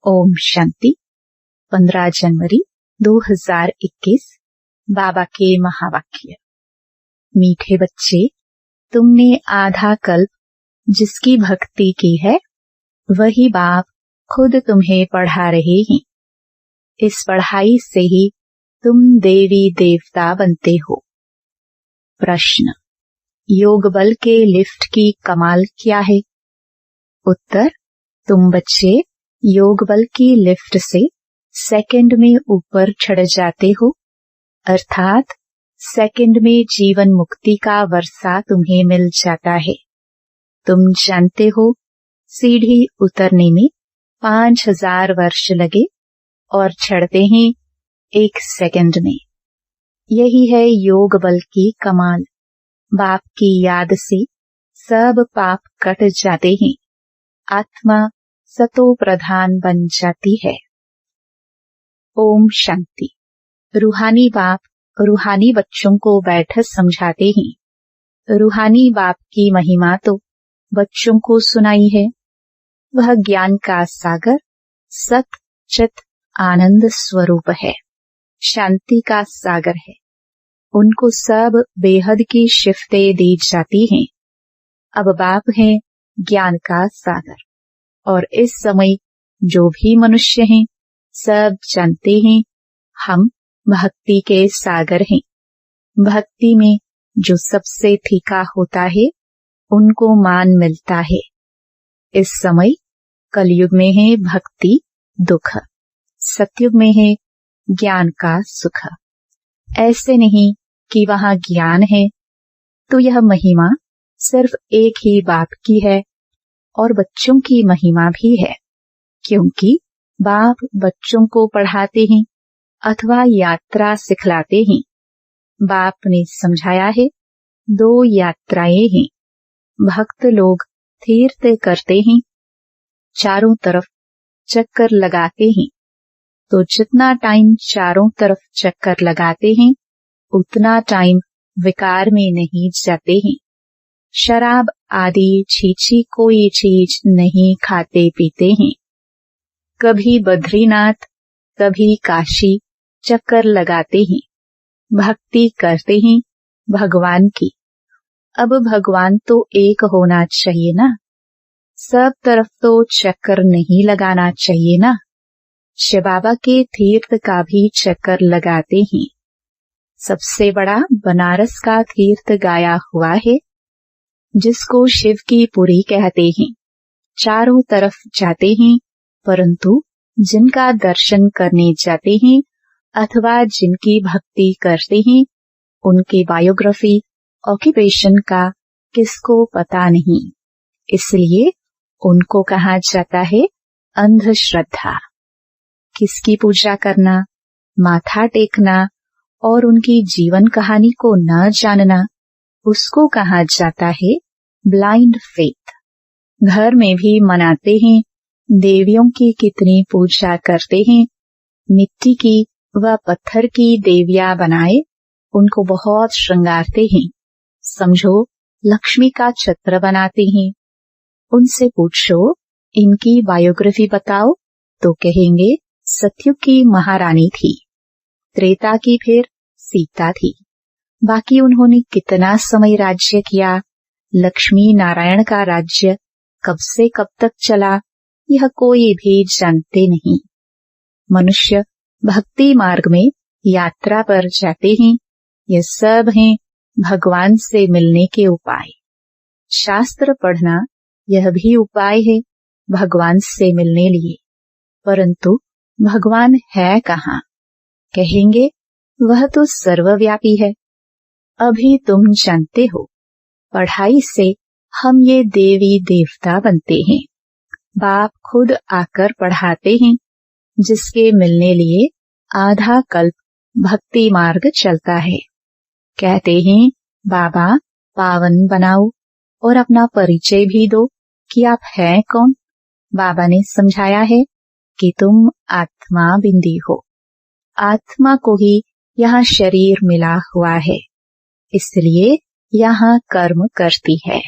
ओम शांति। 15 जनवरी 2021 बाबा के महावाक्य। मीठे बच्चे, तुमने आधा कल्प जिसकी भक्ति की है, वही बाप खुद तुम्हें पढ़ा रहे हैं। इस पढ़ाई से ही तुम देवी देवता बनते हो। प्रश्न: योग बल के लिफ्ट की कमाल क्या है? उत्तर: तुम बच्चे योग बल की लिफ्ट से सेकंड में ऊपर चढ़ जाते हो, अर्थात सेकंड में जीवन मुक्ति का वर्षा तुम्हें मिल जाता है। तुम जानते हो, सीढ़ी उतरने में 5000 वर्ष लगे और चढ़ते हैं 1 सेकंड में। यही है योग बल की कमाल। बाप की याद से सब पाप कट जाते हैं, आत्मा सतो प्रधान बन जाती है। ओम शांति। रूहानी बाप रूहानी बच्चों को बैठक समझाते हैं। रूहानी बाप की महिमा तो बच्चों को सुनाई है। वह ज्ञान का सागर, सत चित आनंद स्वरूप है, शांति का सागर है। उनको सब बेहद की शिफ्टें दी जाती हैं। अब बाप है ज्ञान का सागर, और इस समय जो भी मनुष्य हैं, सब जानते हैं हम भक्ति के सागर हैं। भक्ति में जो सबसे फीका होता है, उनको मान मिलता है। इस समय कलयुग में है भक्ति दुख, सतयुग में है ज्ञान का सुख। ऐसे नहीं कि वहाँ ज्ञान है तो यह महिमा सिर्फ एक ही बाप की है, और बच्चों की महिमा भी है, क्योंकि बाप बच्चों को पढ़ाते हैं अथवा यात्रा सिखलाते हैं। बाप ने समझाया है 2 यात्राएं हैं। भक्त लोग तीर्थ करते हैं, चारों तरफ चक्कर लगाते हैं। तो जितना टाइम चारों तरफ चक्कर लगाते हैं, उतना टाइम विकार में नहीं जाते हैं। शराब आदि छीछी कोई चीज नहीं खाते पीते हैं। कभी बद्रीनाथ, कभी काशी चक्कर लगाते हैं। भक्ति करते हैं भगवान की। अब भगवान तो एक होना चाहिए ना, सब तरफ तो चक्कर नहीं लगाना चाहिए ना। शिव बाबा के तीर्थ का भी चक्कर लगाते हैं। सबसे बड़ा बनारस का तीर्थ गाया हुआ है, जिसको शिव की पुरी कहते हैं। चारों तरफ जाते हैं, परंतु जिनका दर्शन करने जाते हैं अथवा जिनकी भक्ति करते हैं, उनकी बायोग्राफी ऑक्यूपेशन का किसको पता नहीं। इसलिए उनको कहा जाता है अंधश्रद्धा। किसकी पूजा करना, माथा टेकना और उनकी जीवन कहानी को न जानना, उसको कहा जाता है ब्लाइंड फेथ। घर में भी मनाते हैं, देवियों की कितनी पूजा करते हैं। मिट्टी की व पत्थर की देवियां बनाए उनको बहुत श्रृंगारते हैं। समझो लक्ष्मी का छत्र बनाते हैं। उनसे पूछो इनकी बायोग्राफी बताओ, तो कहेंगे सतयुग की महारानी थी, त्रेता की फिर सीता थी। बाकी उन्होंने कितना समय राज्य किया, लक्ष्मी नारायण का राज्य कब से कब तक चला, यह कोई भी जानते नहीं। मनुष्य भक्ति मार्ग में यात्रा पर जाते हैं। ये सब हैं भगवान से मिलने के उपाय। शास्त्र पढ़ना यह भी उपाय है भगवान से मिलने लिए। परंतु भगवान है कहाँ? कहेंगे वह तो सर्वव्यापी है। अभी तुम जानते हो, पढ़ाई से हम ये देवी देवता बनते हैं। बाप खुद आकर पढ़ाते हैं, जिसके मिलने लिए आधा कल्प भक्ति मार्ग चलता है। कहते हैं बाबा पावन बनाओ और अपना परिचय भी दो कि आप हैं कौन। बाबा ने समझाया है कि तुम आत्मा बिंदी हो। आत्मा को ही यहाँ शरीर मिला हुआ है, इसलिए यहाँ कर्म करती है।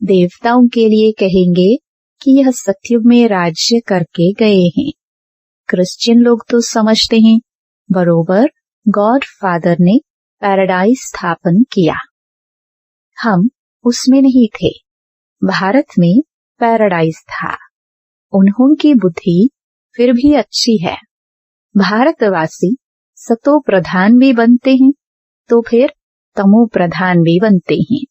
देवताओं के लिए कहेंगे कि यह सत्युग में राज्य करके गए हैं। क्रिश्चियन लोग तो समझते हैं बरोबर गॉड फादर ने पैराडाइज स्थापन किया। हम उसमें नहीं थे। भारत में पैराडाइज था। उन्होंने बुद्धि फिर भी अच्छी है। भारतवासी सतो प्रधान भी बनते हैं तो फिर तमो प्रधान भी बनते हैं।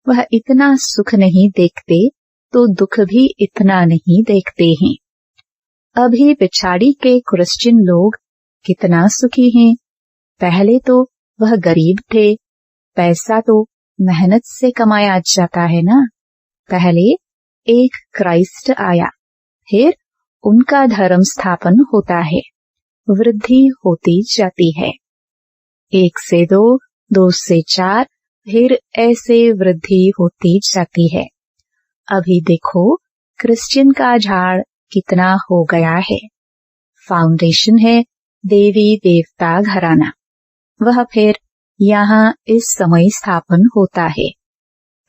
वह इतना सुख नहीं देखते तो दुख भी इतना नहीं देखते हैं। अभी पिछाड़ी के क्रिश्चियन लोग कितना सुखी हैं। पहले तो वह गरीब थे। पैसा तो मेहनत से कमाया जाता है ना। पहले एक क्राइस्ट आया, फिर उनका धर्म स्थापन होता है, वृद्धि होती जाती है। 1 से 2, 2 से 4, फिर ऐसे वृद्धि होती जाती है। अभी देखो क्रिश्चियन का झाड़ कितना हो गया है। फाउंडेशन है देवी देवता घराना। वह फिर यहाँ इस समय स्थापन होता है।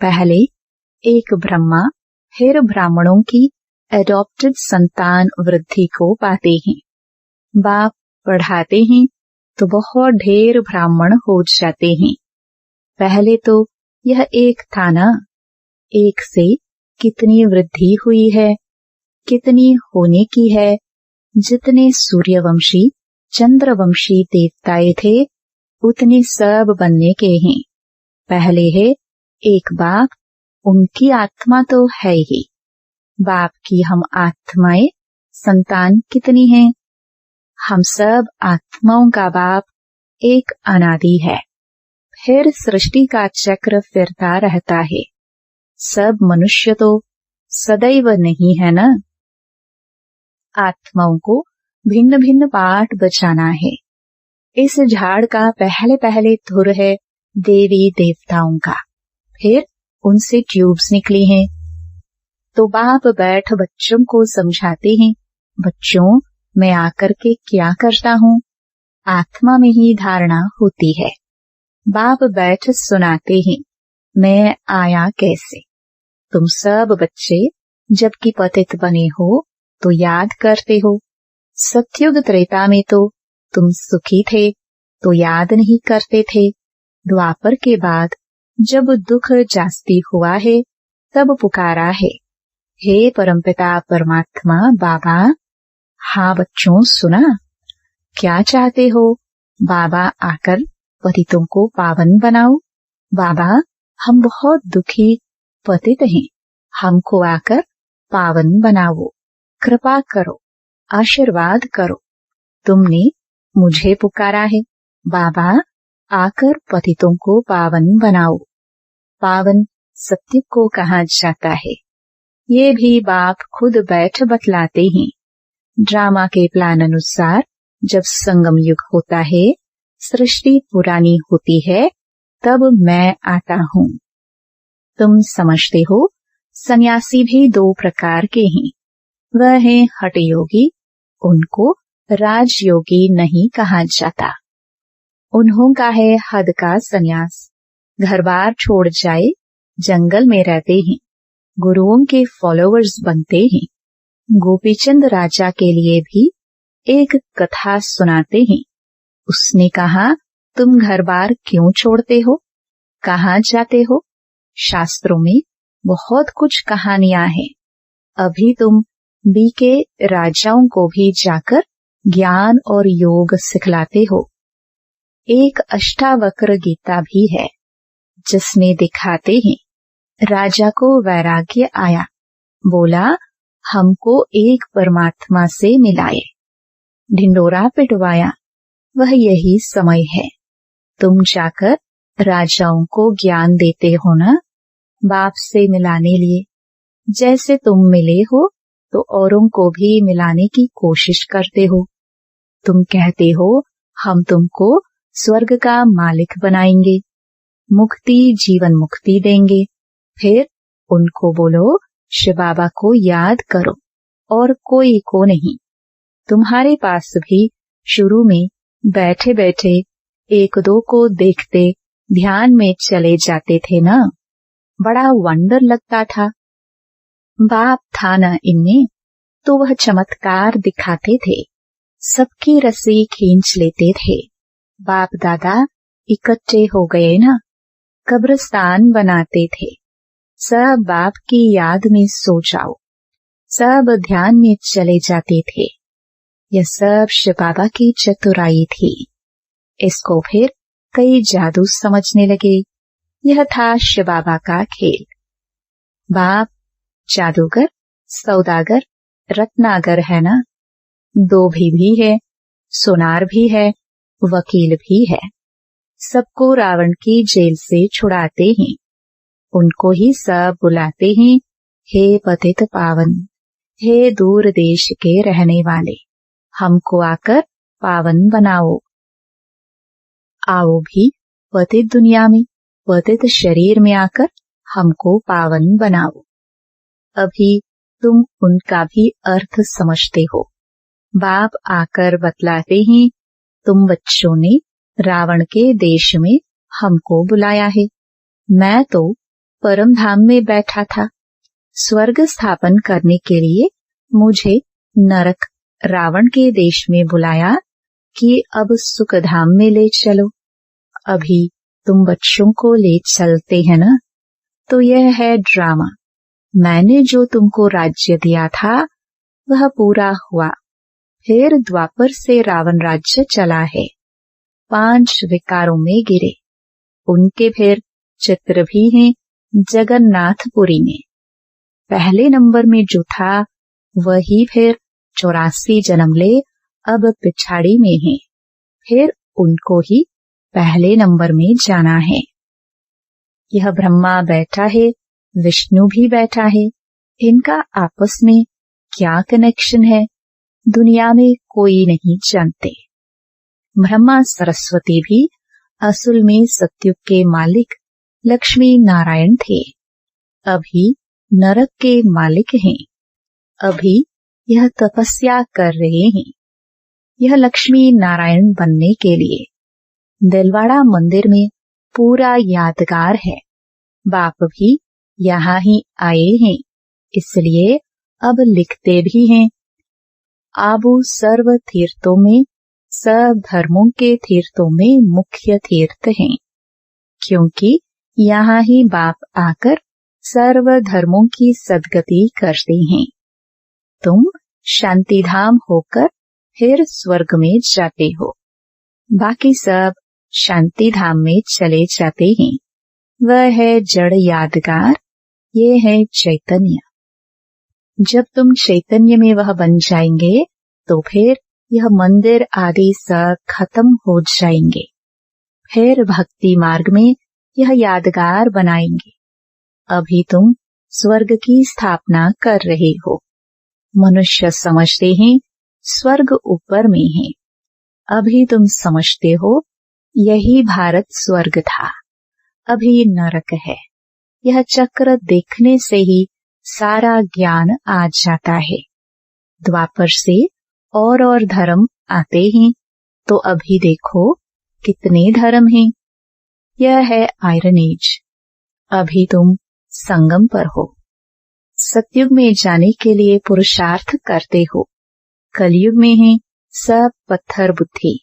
पहले एक ब्रह्मा, फिर ब्राह्मणों की एडॉप्टेड संतान वृद्धि को पाते हैं। बाप पढ़ाते हैं तो बहुत ढेर ब्राह्मण हो जाते हैं। पहले तो यह एक था ना। 1 से कितनी वृद्धि हुई है, कितनी होने की है। जितने सूर्यवंशी चंद्रवंशी देवताएं थे उतने सब बनने के हैं। पहले है एक बाप, उनकी आत्मा तो है ही। बाप की हम आत्माएं संतान कितनी हैं? हम सब आत्माओं का बाप एक अनादि है। फिर सृष्टि का चक्र फिरता रहता है। सब मनुष्य तो सदैव नहीं है ना। आत्माओं को भिन्न भिन्न पाठ बचाना है। इस झाड़ का पहले पहले धुर है देवी देवताओं का, फिर उनसे ट्यूब्स निकली हैं। तो बाप बैठ बच्चों को समझाते हैं, बच्चों मैं आकर के क्या करता हूँ। आत्मा में ही धारणा होती है। बाप बैठ सुनाते हैं, मैं आया कैसे। तुम सब बच्चे जबकि पतित बने हो तो याद करते हो। सतयुग त्रेता में तो तुम सुखी थे तो याद नहीं करते थे। द्वापर के बाद जब दुख जास्ती हुआ है तब पुकारा है, हे परमपिता परमात्मा बाबा। हाँ बच्चों सुना, क्या चाहते हो? बाबा आकर पतितों को पावन बनाओ। बाबा हम बहुत दुखी पतित हैं, हमको आकर पावन बनाओ, कृपा करो, आशीर्वाद करो। तुमने मुझे पुकारा है, बाबा आकर पतितों को पावन बनाओ। पावन सत्य को कहा जाता है। ये भी बाप खुद बैठ बतलाते हैं। ड्रामा के प्लान अनुसार जब संगम युग होता है, सृष्टि पुरानी होती है, तब मैं आता हूँ। तुम समझते हो सन्यासी भी 2 प्रकार के हैं। वह है हठ योगी, उनको राजयोगी नहीं कहा जाता। उन्हों का है हद का सन्यास, घर बार छोड़ जाए, जंगल में रहते हैं, गुरुओं के फॉलोअर्स बनते हैं। गोपीचंद राजा के लिए भी एक कथा सुनाते हैं। उसने कहा, तुम घर बार क्यों छोड़ते हो, कहाँ जाते हो? शास्त्रों में बहुत कुछ कहानियां हैं। अभी तुम बीके राजाओं को भी जाकर ज्ञान और योग सिखलाते हो। एक अष्टावक्र गीता भी है जिसमें दिखाते हैं राजा को वैराग्य आया, बोला हमको एक परमात्मा से मिलाए। ढिंडोरा पिटवाया, वह यही समय है। तुम जाकर राजाओं को ज्ञान देते हो ना, बाप से मिलाने लिए। जैसे तुम मिले हो तो औरों को भी मिलाने की कोशिश करते हो। तुम कहते हो हम तुमको स्वर्ग का मालिक बनाएंगे, मुक्ति जीवन मुक्ति देंगे। फिर उनको बोलो शिव बाबा को याद करो और कोई को नहीं। तुम्हारे पास भी शुरू में बैठे बैठे 1-2 को देखते ध्यान में चले जाते थे ना, बड़ा वंडर लगता था। बाप था न इनमें तो वह चमत्कार दिखाते थे, सबकी रस्सी खींच लेते थे। बाप दादा इकट्ठे हो गए न, कब्रिस्तान बनाते थे। सब बाप की याद में सो जाओ, सब ध्यान में चले जाते थे। यह सब शिव बाबा की चतुराई थी। इसको फिर कई जादू समझने लगे। यह था शिव बाबा का खेल। बाप जादूगर, सौदागर, रत्नागर है ना, दोभी भी है, सोनार भी है, वकील भी है। सबको रावण की जेल से छुड़ाते हैं। उनको ही सब बुलाते हैं, हे पतित पावन, हे दूर देश के रहने वाले, हमको आकर पावन बनाओ। आओ भी पतित दुनिया में, पतित शरीर में आकर हमको पावन बनाओ। अभी तुम उनका भी अर्थ समझते हो। बाप आकर बतलाते हैं, तुम बच्चों ने रावण के देश में हमको बुलाया है। मैं तो परम धाम में बैठा था। स्वर्ग स्थापन करने के लिए मुझे नरक रावण के देश में बुलाया कि अब सुख धाम में ले चलो। अभी तुम बच्चों को ले चलते हैं ना, तो यह है ड्रामा। मैंने जो तुमको राज्य दिया था वह पूरा हुआ। फिर द्वापर से रावण राज्य चला है। 5 विकारों में गिरे। उनके फिर चित्र भी हैं जगन्नाथपुरी में। पहले नंबर में जो था वही फिर 84 जन्म ले अब पिछाड़ी में है। फिर उनको ही पहले नंबर में जाना है। यह ब्रह्मा बैठा है, विष्णु भी बैठा है। इनका आपस में क्या कनेक्शन है, दुनिया में कोई नहीं जानते। ब्रह्मा सरस्वती भी असल में सत्युग के मालिक लक्ष्मी नारायण थे। अभी नरक के मालिक हैं। अभी यह तपस्या कर रहे हैं। यह लक्ष्मी नारायण बनने के लिए दिलवाड़ा मंदिर में पूरा यादगार है। बाप भी यहाँ ही आए हैं, इसलिए अब लिखते भी हैं। आबू सर्व तीर्थों में, सब धर्मों के तीर्थों में मुख्य तीर्थ हैं, क्योंकि यहाँ ही बाप आकर सर्व धर्मों की सद्गति करते हैं। तुम शांतिधाम होकर फिर स्वर्ग में जाते हो। बाकी सब शांति धाम में चले जाते हैं। वह है जड़ यादगार, ये है चैतन्य। जब तुम चैतन्य में वह बन जाएंगे तो फिर यह मंदिर आदि सब खत्म हो जाएंगे। फिर भक्ति मार्ग में यह यादगार बनाएंगे। अभी तुम स्वर्ग की स्थापना कर रहे हो। मनुष्य समझते हैं स्वर्ग ऊपर में है। अभी तुम समझते हो यही भारत स्वर्ग था, अभी नरक है। यह चक्र देखने से ही सारा ज्ञान आ जाता है। द्वापर से और धर्म आते हैं, तो अभी देखो कितने धर्म हैं। यह है आयरन एज। अभी तुम संगम पर हो। सतयुग में जाने के लिए पुरुषार्थ करते हो। कलयुग में है सब पत्थर बुद्धि,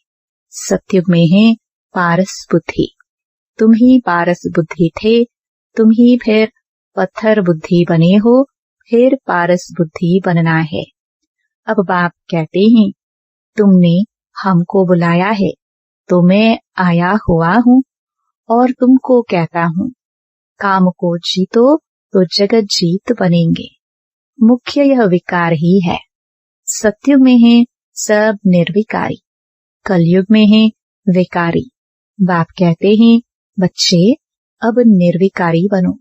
सतयुग में है पारस बुद्धि। तुम ही पारस बुद्धि थे, तुम ही फिर पत्थर बुद्धि बने हो, फिर पारस बुद्धि बनना है। अब बाप कहते हैं तुमने हमको बुलाया है तो मैं आया हुआ हूँ और तुमको कहता हूँ काम को जीतो तो जगत जीत बनेंगे। मुख्य यह विकार ही है। सतयुग में है सब निर्विकारी, कलयुग में है विकारी। बाप कहते हैं बच्चे अब निर्विकारी बनो।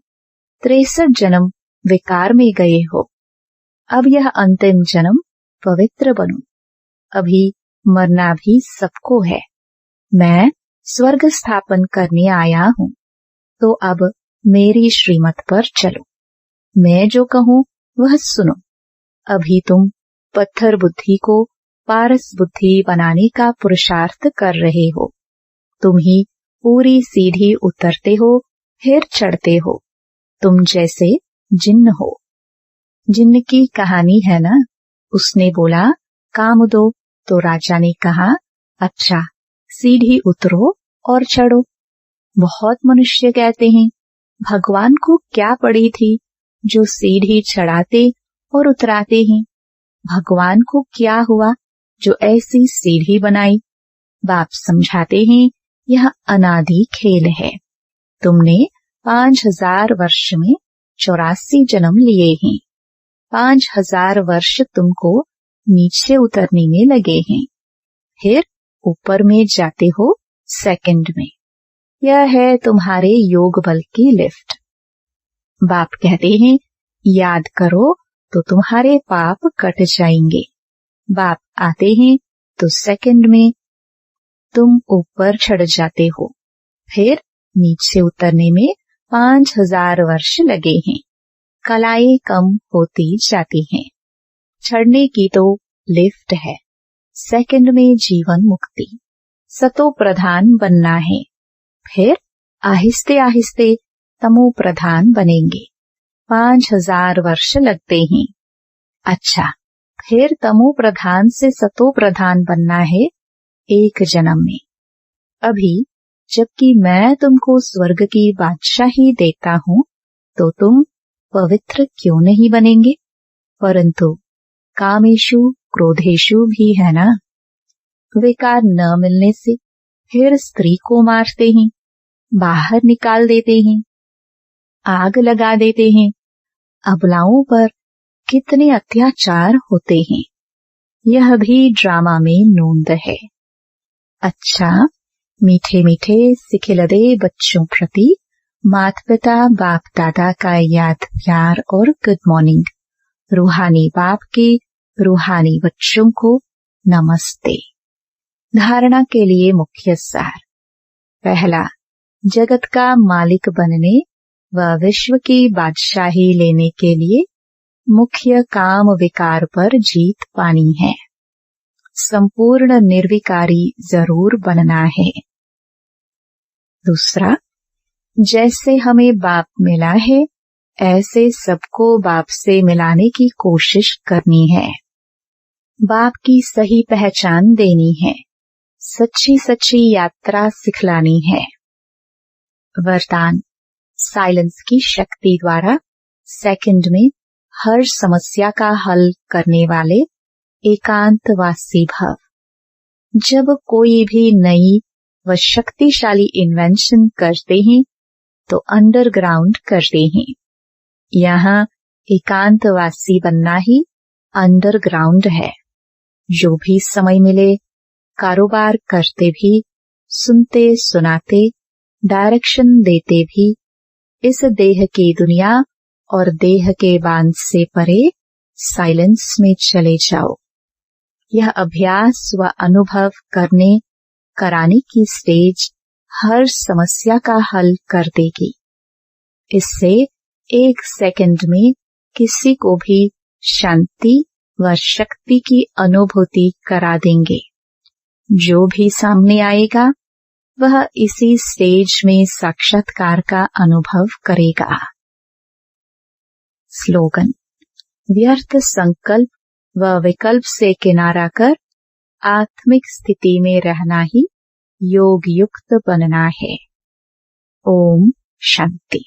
63 जन्म विकार में गए हो, अब यह अंतिम जन्म पवित्र बनो। अभी मरना भी सबको है। मैं स्वर्ग स्थापन करने आया हूँ, तो अब मेरी श्रीमत पर चलो। मैं जो कहूँ वह सुनो। अभी तुम पत्थर बुद्धि को पारस बुद्धि बनाने का पुरुषार्थ कर रहे हो। तुम ही पूरी सीढ़ी उतरते हो फिर चढ़ते हो। तुम जैसे जिन्न हो। जिनकी कहानी है ना, उसने बोला काम दो, तो राजा ने कहा अच्छा सीढ़ी उतरो और चढ़ो। बहुत मनुष्य कहते हैं भगवान को क्या पड़ी थी जो सीढ़ी चढ़ाते और उतराते हैं। भगवान को क्या हुआ जो ऐसी सीढ़ी बनाई। बाप समझाते हैं यह अनादि खेल है। तुमने 5000 वर्ष में 84 जन्म लिए हैं। 5000 वर्ष तुमको नीचे उतरने में लगे हैं, फिर ऊपर में जाते हो सेकंड में। यह है तुम्हारे योग बल की लिफ्ट। बाप कहते हैं याद करो तो तुम्हारे पाप कट जाएंगे। बाप आते हैं तो सेकंड में तुम ऊपर चढ़ जाते हो, फिर नीचे उतरने में 5000 वर्ष लगे हैं। कलाएं कम होती जाती हैं। चढ़ने की तो लिफ्ट है, सेकंड में जीवन मुक्ति। सतो प्रधान बनना है, फिर आहिस्ते आहिस्ते तमो प्रधान बनेंगे। 5000 वर्ष लगते हैं। अच्छा, फिर तमो प्रधान से सतो प्रधान बनना है एक जन्म में। अभी जबकि मैं तुमको स्वर्ग की बादशाही देता हूँ, तो तुम पवित्र क्यों नहीं बनेंगे? परंतु कामेशु क्रोधेशु भी है ना। विकार न मिलने से फिर स्त्री को मारते हैं, बाहर निकाल देते हैं, आग लगा देते हैं। अबलाओं पर कितने अत्याचार होते हैं, यह भी ड्रामा में नोंद है। अच्छा, मीठे मीठे सिखिलदे बच्चों प्रति माता पिता बाप दादा का याद प्यार और गुड मॉर्निंग। रूहानी बाप के रूहानी बच्चों को नमस्ते। धारणा के लिए मुख्य सार। पहला, जगत का मालिक बनने व विश्व की बादशाही लेने के लिए मुख्य काम विकार पर जीत पानी है। संपूर्ण निर्विकारी जरूर बनना है। दूसरा, जैसे हमें बाप मिला है ऐसे सबको बाप से मिलाने की कोशिश करनी है। बाप की सही पहचान देनी है, सच्ची सच्ची यात्रा सिखलानी है। वरदान, साइलेंस की शक्ति द्वारा सेकंड में हर समस्या का हल करने वाले एकांतवासी भव। जब कोई भी नई व शक्तिशाली इन्वेंशन करते हैं तो अंडरग्राउंड करते हैं। यहाँ एकांतवासी बनना ही अंडरग्राउंड है। जो भी समय मिले कारोबार करते भी, सुनते सुनाते, डायरेक्शन देते भी, इस देह की दुनिया और देह के बांध से परे साइलेंस में चले जाओ। यह अभ्यास व अनुभव करने कराने की स्टेज हर समस्या का हल कर देगी। इससे एक सेकंड में किसी को भी शांति व शक्ति की अनुभूति करा देंगे। जो भी सामने आएगा वह इसी स्टेज में साक्षात्कार का अनुभव करेगा। स्लोगन, व्यर्थ संकल्प व विकल्प से किनारा कर आत्मिक स्थिति में रहना ही योग युक्त बनना है। ओम शांति।